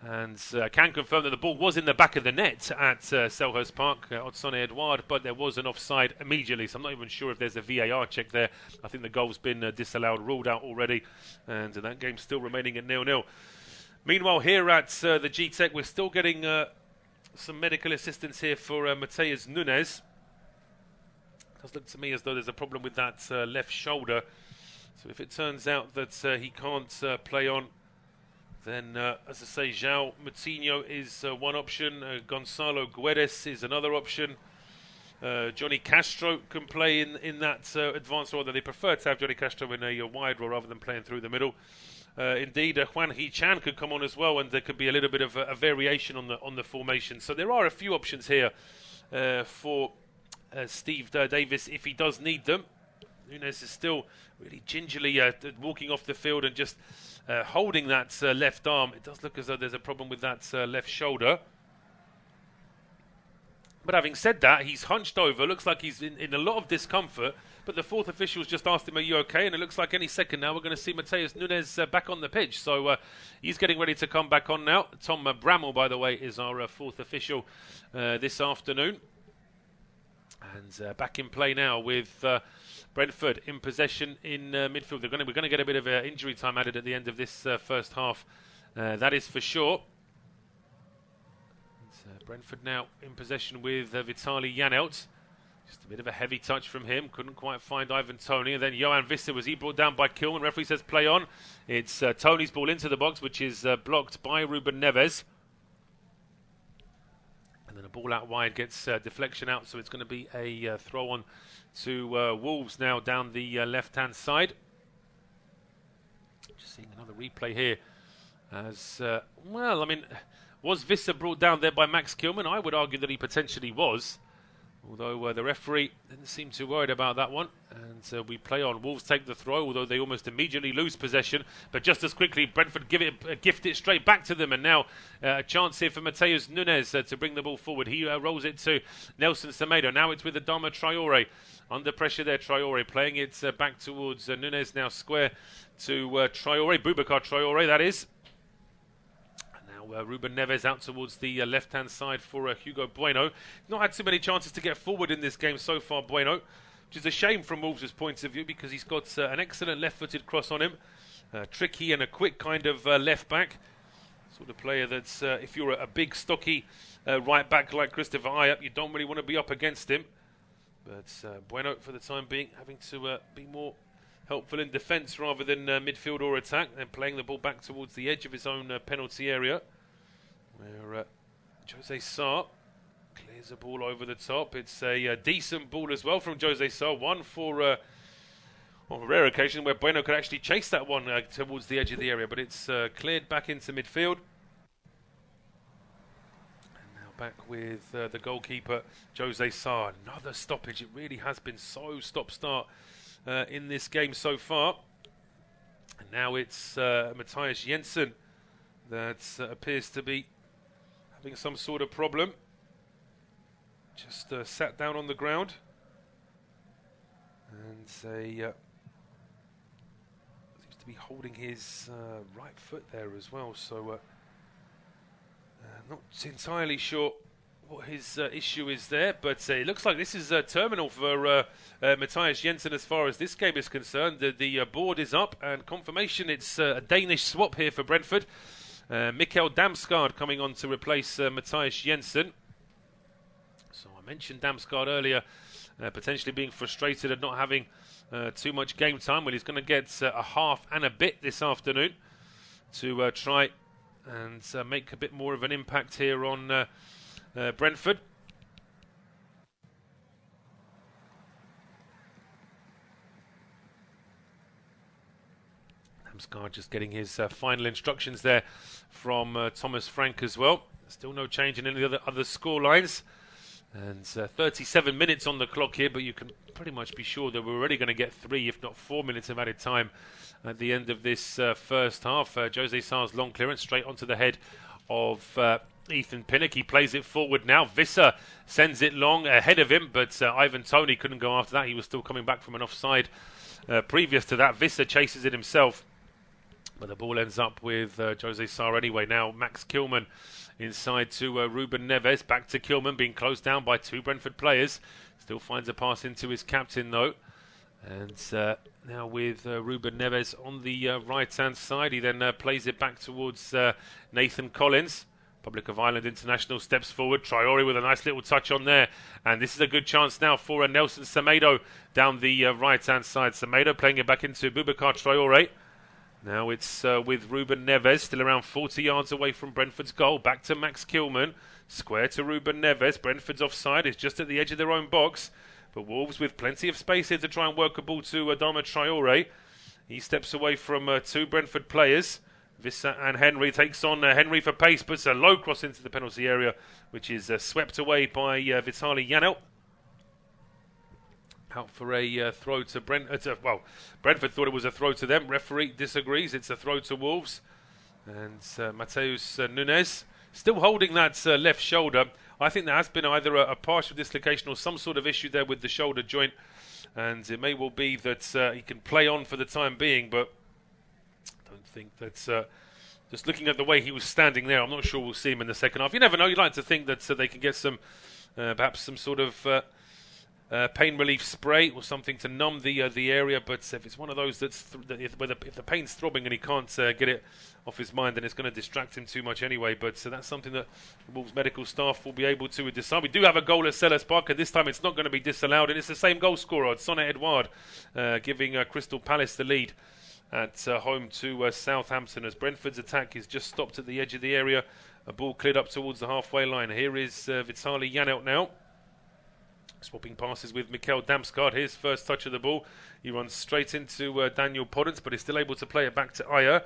And I can confirm that the ball was in the back of the net at Selhurst Park, Odsonne Edouard, but there was an offside immediately, so I'm not even sure if there's a VAR check there. I think the goal's been disallowed, ruled out already, and that game's still remaining at 0-0. Meanwhile, here at the Gtech, we're still getting some medical assistance here for Mateus Nunes. It does look to me as though there's a problem with that left shoulder, so if it turns out that he can't play on, then, as I say, João Moutinho is one option. Gonçalo Guedes is another option. Johnny Castro can play in that advanced role, although they prefer to have Johnny Castro in a wide role rather than playing through the middle. Indeed, Juan Hee-chan could come on as well, and there could be a little bit of a variation on the formation. So there are a few options here for Steve Davis if he does need them. Nunes is still really gingerly walking off the field and just holding that left arm. It does look as though there's a problem with that left shoulder. But having said that, he's hunched over. Looks like he's in a lot of discomfort. But the fourth official's just asked him, are you okay? And it looks like any second now we're going to see Mateus Nunes back on the pitch. So he's getting ready to come back on now. Tom Bramall, by the way, is our fourth official this afternoon. And back in play now with Brentford in possession in midfield. We're going to get a bit of injury time added at the end of this first half. That is for sure. Brentford now in possession with Vitaly Janelt. Just a bit of a heavy touch from him. Couldn't quite find Ivan Toney. And then Johan Vista was brought down by Kilman. Referee says play on. It's Toney's ball into the box, which is blocked by Ruben Neves. And then a ball out wide gets deflection out, so it's going to be a throw on to Wolves now down the left-hand side. Just seeing another replay here. As well, I mean, was Visser brought down there by Max Kilman? I would argue that he potentially was. Although the referee didn't seem too worried about that one. And we play on. Wolves take the throw, although they almost immediately lose possession. But just as quickly, Brentford gift it straight back to them. And now a chance here for Matheus Nunes to bring the ball forward. He rolls it to Nelson Semedo. Now it's with Adama Traore. Under pressure there, Traore playing it back towards Nunes. Now square to Traore. Boubacar Traore, that is. Ruben Neves out towards the left-hand side for Hugo Bueno. Not had too many chances to get forward in this game so far, Bueno, which is a shame from Wolves' point of view because he's got an excellent left-footed cross on him. Tricky and a quick kind of left-back. Sort of player that's, if you're a big, stocky right-back like Christopher Raya, you don't really want to be up against him. But Bueno, for the time being, having to be more helpful in defence rather than midfield or attack, and playing the ball back towards the edge of his own penalty area, where Jose Sarr clears the ball over the top. It's a decent ball as well from Jose Sarr. One for on a rare occasion where Bueno could actually chase that one towards the edge of the area, but it's cleared back into midfield. And now back with the goalkeeper, Jose Sarr. Another stoppage. It really has been so stop-start in this game so far. And now it's Matthias Jensen that appears to be having some sort of problem. Just sat down on the ground. And seems to be holding his right foot there as well. So not entirely sure what his issue is there, but it looks like this is terminal for Matthias Jensen as far as this game is concerned. The board is up, and confirmation it's a Danish swap here for Brentford. Mikkel Damsgaard coming on to replace Matthias Jensen. So I mentioned Damsgaard earlier, potentially being frustrated at not having too much game time. Well, he's going to get a half and a bit this afternoon to try and make a bit more of an impact here on Brentford. Damsgaard just getting his final instructions there from Thomas Frank as well. Still no change in any other score lines. And 37 minutes on the clock here, but you can pretty much be sure that we're already going to get 3, if not 4 minutes of added time at the end of this first half. Jose Sarr's long clearance straight onto the head of Ethan Pinnock. He plays it forward now. Visser sends it long ahead of him, but Ivan Toney couldn't go after that. He was still coming back from an offside previous to that. Visser chases it himself, but the ball ends up with Jose Sarr anyway. Now Max Kilman inside to Ruben Neves. Back to Kilman, being closed down by 2 Brentford players. Still finds a pass into his captain though. And now with Ruben Neves on the right-hand side. He then plays it back towards Nathan Collins. Republic of Ireland international steps forward. Traore with a nice little touch on there. And this is a good chance now for Nelson Semedo down the right-hand side. Semedo playing it back into Boubacar Traore. Now it's with Ruben Neves, still around 40 yards away from Brentford's goal. Back to Max Kilman. Square to Ruben Neves. Brentford's offside. It's just at the edge of their own box. But Wolves with plenty of space here to try and work a ball to Adama Traore. He steps away from 2 Brentford players. Visser and Henry takes on Henry for pace, puts a low cross into the penalty area, which is swept away by Vitaly Janelt. Out for a throw to Brentford. Well, Brentford thought it was a throw to them. Referee disagrees. It's a throw to Wolves. And Matheus Nunes still holding that left shoulder. I think there has been either a partial dislocation or some sort of issue there with the shoulder joint. And it may well be that he can play on for the time being, but I don't think that's... just looking at the way he was standing there, I'm not sure we'll see him in the second half. You never know. You'd like to think that they can get some, perhaps some sort of pain relief spray or something to numb the area. But if it's one of those if the pain's throbbing and he can't get it off his mind, then it's going to distract him too much anyway. But that's something that the Wolves medical staff will be able to decide. We do have a goal at Selhurst Park, and this time it's not going to be disallowed. And it's the same goal scorer, Sonnet Edouard, giving Crystal Palace the lead at home to Southampton, as Brentford's attack is just stopped at the edge of the area A ball cleared up towards the halfway line. Here is Vitaly Janelt now. Swapping passes with Mikkel Damsgaard. His first touch of the ball. He runs straight into Daniel Podence, but is still able to play it back to Ayer.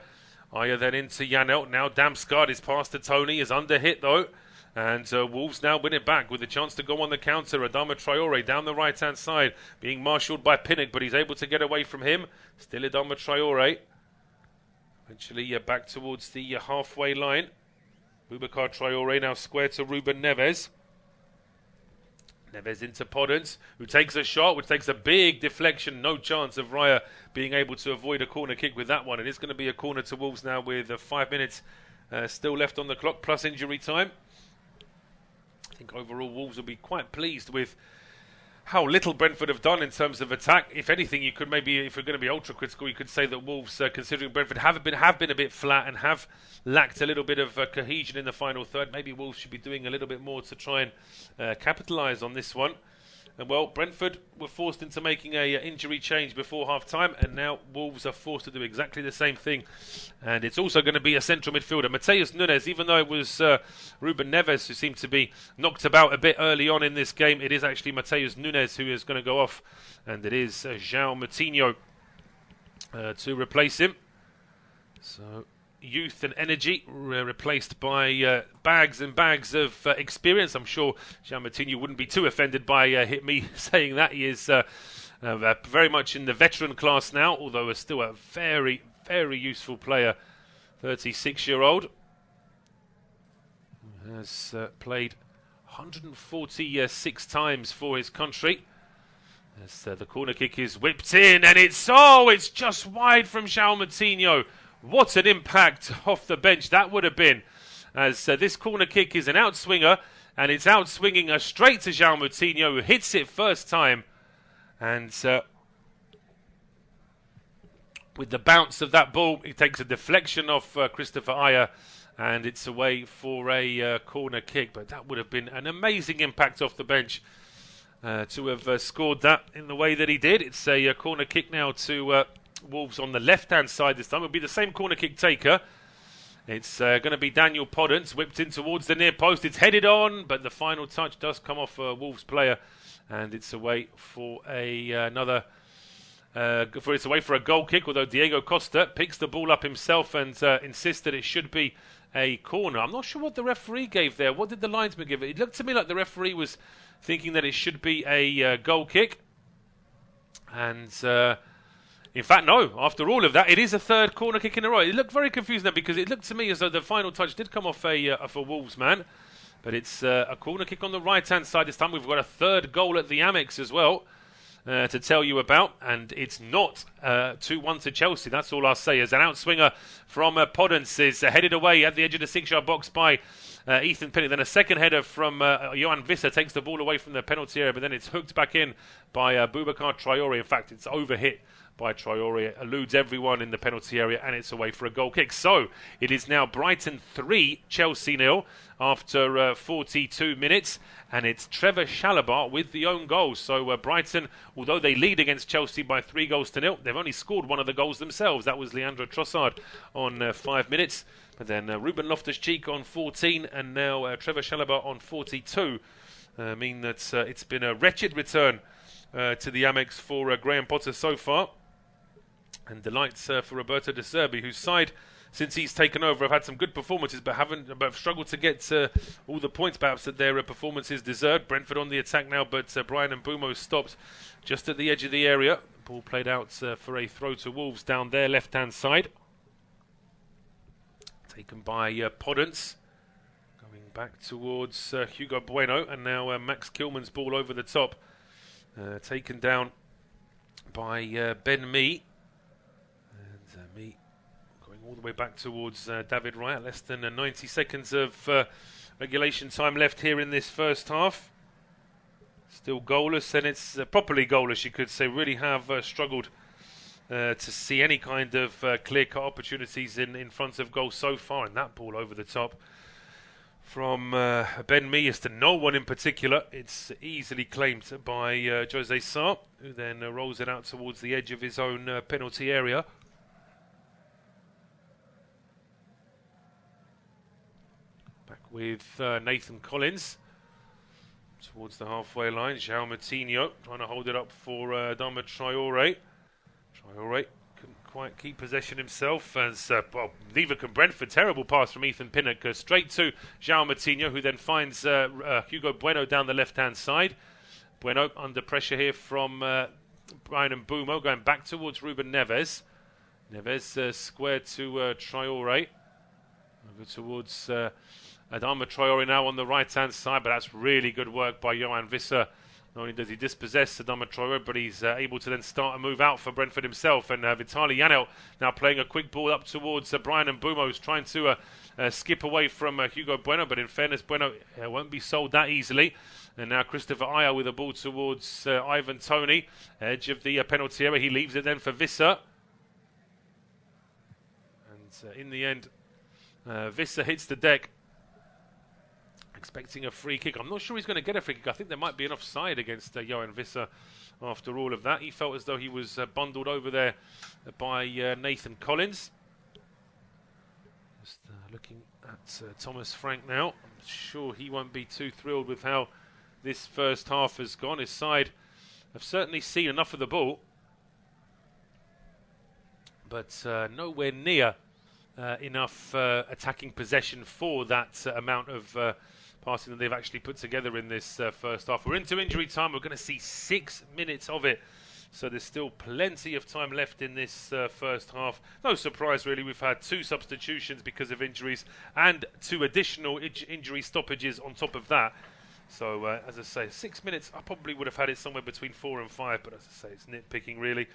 Ayer then into Janelt. Now Damsgaard is past to Tony. Is under hit though. And Wolves now win it back with a chance to go on the counter. Adama Traore down the right-hand side, being marshalled by Pinnock, but he's able to get away from him. Still Adama Traore. Eventually back towards the halfway line. Boubacar Traore now square to Ruben Neves. Neves into Podence, who takes a shot, which takes a big deflection. No chance of Raya being able to avoid a corner kick with that one. And it's going to be a corner to Wolves now with 5 minutes still left on the clock, plus injury time. I think overall Wolves will be quite pleased with how little Brentford have done in terms of attack. If anything, you could maybe, if you're going to be ultra critical, you could say that Wolves, considering Brentford have been a bit flat and have lacked a little bit of cohesion in the final third. Maybe Wolves should be doing a little bit more to try and capitalise on this one. And well, Brentford were forced into making a injury change before half-time, and now Wolves are forced to do exactly the same thing. And it's also going to be a central midfielder, Matheus Nunes. Even though it was Ruben Neves who seemed to be knocked about a bit early on in this game, it is actually Matheus Nunes who is going to go off, and it is João Moutinho to replace him. So youth and energy replaced by bags and bags of experience. I'm sure João Moutinho wouldn't be too offended by me saying that. He is very much in the veteran class now, although still a very, very useful player. 36-year-old. Has played 146 times for his country. As the corner kick is whipped in, and it's just wide from João Moutinho. What an impact off the bench that would have been, as this corner kick is an outswinger, and it's outswinging straight to João Moutinho, who hits it first time. And with the bounce of that ball, he takes a deflection off Christopher Ayer, and it's away for a corner kick. But that would have been an amazing impact off the bench to have scored that in the way that he did. It's a corner kick now to Wolves on the left-hand side this time. It'll be the same corner kick taker. It's going to be Daniel Podence, whipped in towards the near post. It's headed on, but the final touch does come off a Wolves player, and it's away for it's away for a goal kick. Although Diego Costa picks the ball up himself and insists that it should be a corner. I'm not sure what the referee gave there. What did the linesman give it? It looked to me like the referee was thinking that it should be a goal kick, and in fact, no. After all of that, it is a third corner kick in a row. It looked very confusing there, because it looked to me as though the final touch did come off a Wolves man. But it's a corner kick on the right-hand side this time. We've got a third goal at the Amex as well to tell you about. And it's not 2-1 to Chelsea. That's all I'll say. As an outswinger from Podence is headed away at the edge of the 6-yard box by Ethan Pinnock. Then a second header from Johan Visser takes the ball away from the penalty area, but then it's hooked back in by Boubacar Traore. In fact, it's overhit by Traore. It eludes everyone in the penalty area, and it's away for a goal kick. So it is now Brighton 3, Chelsea 0 after 42 minutes, and it's Trevor Chalobah with the own goal. So Brighton, although they lead against Chelsea by 3-0, they've only scored one of the goals themselves. That was Leandro Trossard on 5 minutes. But then Ruben Loftus-Cheek on 14, and now Trevor Chalobah on 42 mean that it's been a wretched return to the Amex for Graham Potter so far. And delights for Roberto De Zerbi, whose side, since he's taken over, have had some good performances, but have struggled to get all the points perhaps that their performances deserved. Brentford on the attack now, but Brian Mbeumo stopped just at the edge of the area. Ball played out for a throw to Wolves down their left-hand side. Taken by Podence. Going back towards Hugo Bueno, and now Max Kilman's ball over the top. Taken down by Ben Mee. Mee going all the way back towards David Raya. Less than 90 seconds of regulation time left here in this first half. Still goalless, and it's properly goalless, you could say. Really have struggled to see any kind of clear-cut opportunities in front of goal so far. And that ball over the top from Ben Mee as to no one in particular. It's easily claimed by Jose Sarr, who then rolls it out towards the edge of his own penalty area. Back with Nathan Collins towards the halfway line. João Moutinho trying to hold it up for Adama Traoré. Traoré couldn't quite keep possession himself, as well, neither can Brentford. Terrible pass from Ethan Pinnock straight to João Moutinho, who then finds Hugo Bueno down the left-hand side. Bueno under pressure here from Bryan Mbeumo, going back towards Ruben Neves. Neves squared to Traoré. Over towards Adama Traoré now on the right-hand side, but that's really good work by Yohan Wissa. Not only does he dispossess Adama Traoré, but he's able to then start a move out for Brentford himself. And Vitaly Janelt now playing a quick ball up towards Bryan Mbeumo, who's trying to skip away from Hugo Bueno, but in fairness, Bueno won't be sold that easily. And now Christopher Aya with a ball towards Ivan Toney, edge of the penalty area. He leaves it then for Wissa. And in the end, Wissa hits the deck, expecting a free kick. I'm not sure he's going to get a free kick. I think there might be an offside against Yohan Wissa after all of that. He felt as though he was bundled over there by Nathan Collins. Just looking at Thomas Frank now. I'm sure he won't be too thrilled with how this first half has gone. His side have certainly seen enough of the ball, but nowhere near enough attacking possession for that amount of passing that they've actually put together in this first half. We're into injury time. We're going to see 6 minutes of it, so there's still plenty of time left in this first half. No surprise really, we've had 2 substitutions because of injuries and 2 additional injury stoppages on top of that. So as I say, 6 minutes, I probably would have had it somewhere between 4 and 5, but as I say, it's nitpicking really.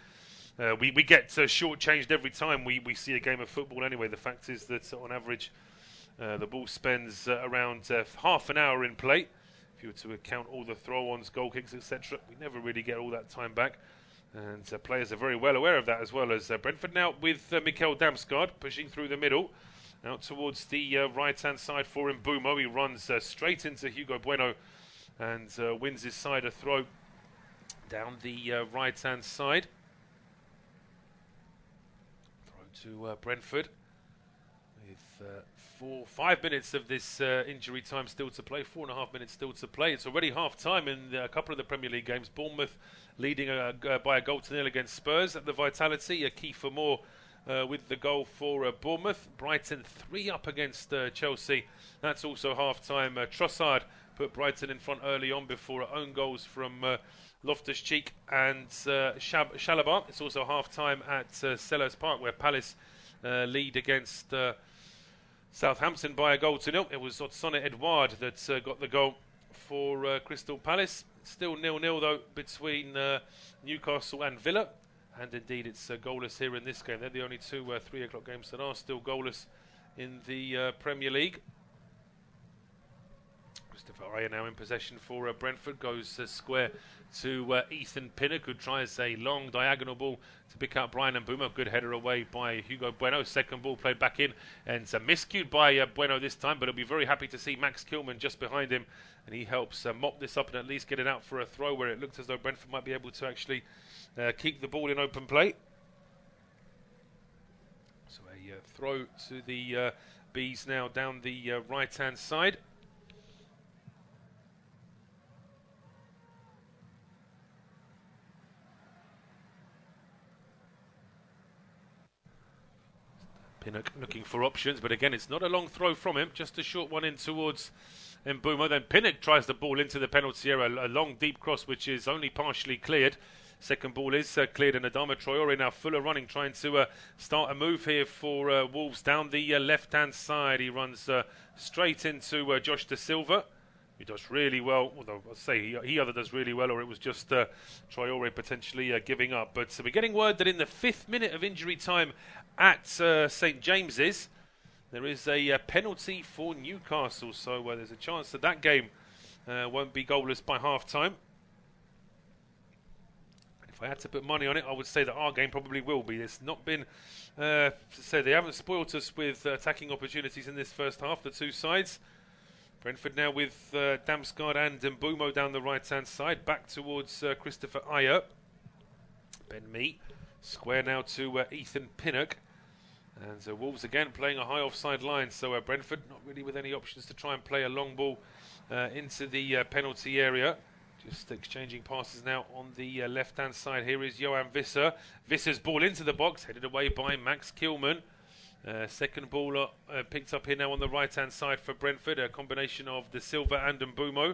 We get shortchanged every time we see a game of football anyway. The fact is that on average the ball spends around half an hour in play. If you were to count all the throw-ons, goal kicks, etc., we never really get all that time back. And players are very well aware of that, as well as Brentford now with Mikkel Damsgaard pushing through the middle. Out towards the right-hand side for Mbeumo. He runs straight into Hugo Bueno and wins his side a throw down the right-hand side. To Brentford with 5 minutes of this injury time still to play, 4.5 minutes still to play. It's already half-time in a couple of the Premier League games. Bournemouth leading by a goal to nil against Spurs at the Vitality. Kiefer Moore with the goal for Bournemouth. Brighton 3 up against Chelsea. That's also half-time. Trossard put Brighton in front early on before own goals from Loftus-Cheek and Chalobah. It's also half-time at Selhurst Park, where Palace lead against Southampton by a goal to nil. It was Odsonne Edouard that got the goal for Crystal Palace. Still 0-0 though between Newcastle and Villa. And indeed it's goalless here in this game. They're the only 2 3 o'clock games that are still goalless in the Premier League. Christopher Raya now in possession for Brentford, goes square to Ethan Pinnock, who tries a long diagonal ball to pick out Bryan Mbeumo. Good header away by Hugo Bueno. Second ball played back in and miscued by Bueno this time, but he'll be very happy to see Max Kilman just behind him, and he helps mop this up and at least get it out for a throw where it looked as though Brentford might be able to actually keep the ball in open play. So a throw to the Bees now down the right-hand side. Pinnock looking for options, but again, it's not a long throw from him, just a short one in towards Mbeumo. Then Pinnock tries the ball into the penalty area, a long deep cross which is only partially cleared. Second ball is cleared, and Adama Traoré now full of running, trying to start a move here for Wolves down the left-hand side. He runs straight into Josh Da Silva, who does really well, although I'll say he either does really well or it was just Traoré potentially giving up. But we're getting word that in the 5th minute of injury time at St James's, there is a penalty for Newcastle, so there's a chance that that game won't be goalless by half-time. If I had to put money on it, I would say that our game probably will be. It's not been, to say they haven't spoilt us with attacking opportunities in this first half, the 2 sides. Brentford now with Damsgaard and Mbeumo down the right-hand side, back towards Christopher Aya. Ben Mee, square now to Ethan Pinnock. And Wolves again playing a high offside line, so Brentford not really with any options to try and play a long ball into the penalty area. Just exchanging passes now on the left-hand side. Here is Johan Visser. Visser's ball into the box, headed away by Max Kilman. Second ball picked up here now on the right-hand side for Brentford. A combination of De Silva and Mbumo.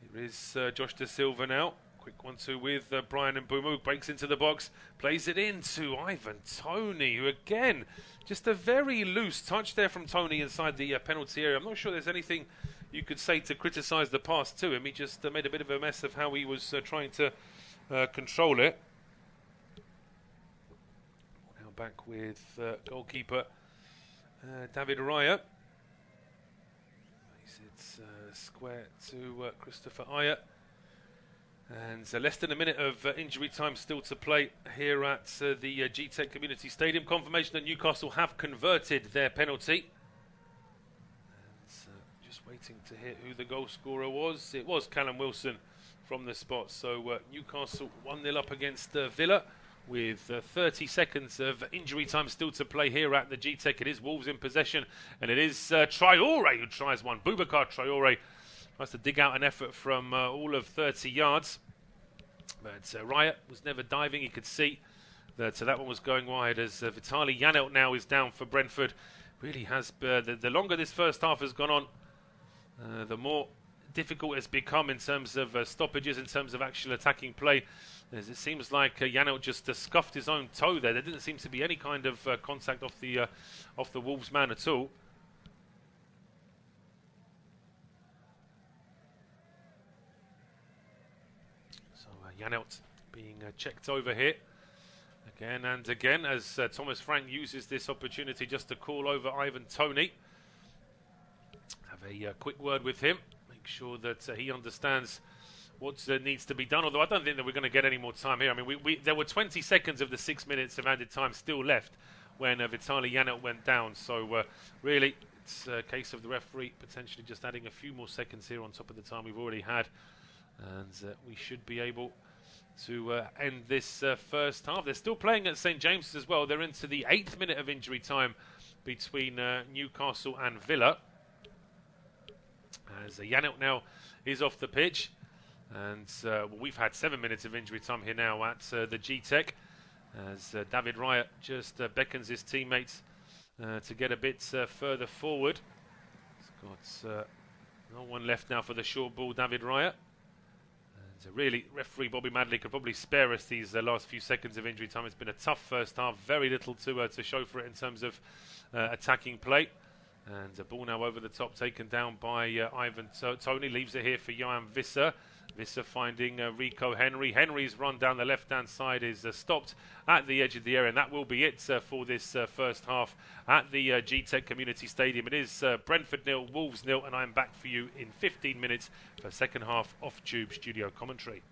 Here is Josh De Silva now. Quick 1-2 with Brian Mbumo. Breaks into the box. Plays it into Ivan Toney, who again, just a very loose touch there from Toney inside the penalty area. I'm not sure there's anything you could say to criticise the pass to him. He just made a bit of a mess of how he was trying to control it. Now back with goalkeeper David Raya. It's square to Christopher Ayer. And less than a minute of injury time still to play here at the Gtech Community Stadium. Confirmation that Newcastle have converted their penalty. Waiting to hear who the goal scorer was. It was Callum Wilson from the spot. So Newcastle 1-0 up against Villa with 30 seconds of injury time still to play here at the Gtech. It is Wolves in possession, and it is Traore who tries one. Boubacar Traore tries to dig out an effort from all of 30 yards. But Raya was never diving. He could see that that one was going wide as Vitaly Janelt now is down for Brentford. Really has, the longer this first half has gone on, the more difficult it's become in terms of stoppages, in terms of actual attacking play. As it seems like Janelt just scuffed his own toe there. There didn't seem to be any kind of contact off the Wolves man at all. So Janelt being checked over here again and again as Thomas Frank uses this opportunity just to call over Ivan Toney. Have a quick word with him, make sure that he understands what needs to be done, although I don't think that we're going to get any more time here. I mean, there were 20 seconds of the 6 minutes of added time still left when Vitaly Janelt went down, so really it's a case of the referee potentially just adding a few more seconds here on top of the time we've already had, and we should be able to end this first half. They're still playing at St James's as well. They're into the 8th minute of injury time between Newcastle and Villa. As Janelt now is off the pitch, and we've had 7 minutes of injury time here now at the Gtech, as David Raya just beckons his teammates to get a bit further forward. He's got no one left now for the short ball, David Raya. And really, referee Bobby Madley could probably spare us these last few seconds of injury time. It's been a tough first half, very little to show for it in terms of attacking play. And the ball now over the top, taken down by Ivan Toney. Leaves it here for Johan Visser. Visser finding Rico Henry. Henry's run down the left-hand side is stopped at the edge of the area. And that will be it for this first half at the Gtech Community Stadium. It is Brentford 0, Wolves 0. And I'm back for you in 15 minutes for second half off-tube studio commentary.